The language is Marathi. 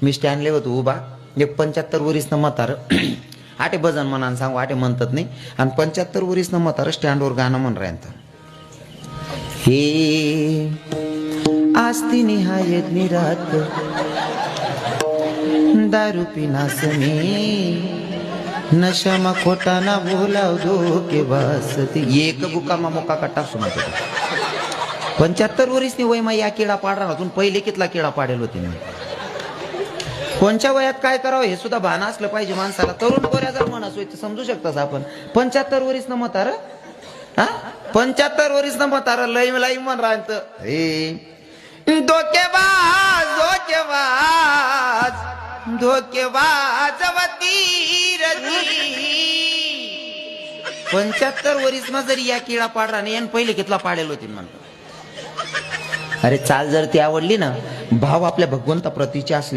मी स्टँडले होतो उभा, एक 75 वरीसनं म्हातार आटे भजन म्हणा सांगू आटे म्हणतात नाही, आणि 75 वरीसनं म्हातार स्टँडवर गाणं म्हण राहतं. हे आस्ती निहायत निरात दारू पिनास मी नशा खोटा ना बोलाव दो के वासती एक बुकामा मोका कट्टा सुनत 75 वरीसनी वय मा या किडा पाडरा तून पहिले कितला किडा पाडेल होते मी. कोणच्या वयात काय करावं हे सुद्धा भान असलं पाहिजे माणसाला. तरुण पोऱ्या जर म्हणत होय तर समजू शकतास आपण. 75 वरीसनं म्हातार, हा 75 वरीसनं म्हातार लय लय म्हण राहत हे धोकेबाज धोकेबाज धोकेबाज वतीर 75 वरीसनं जरी या किडा पाडरा नाही आणि पहिले कितला पाडेल होती म्हणतो. अरे चाल जर ती आवडली ना, भाव आपल्या भगवंता प्रतीची असली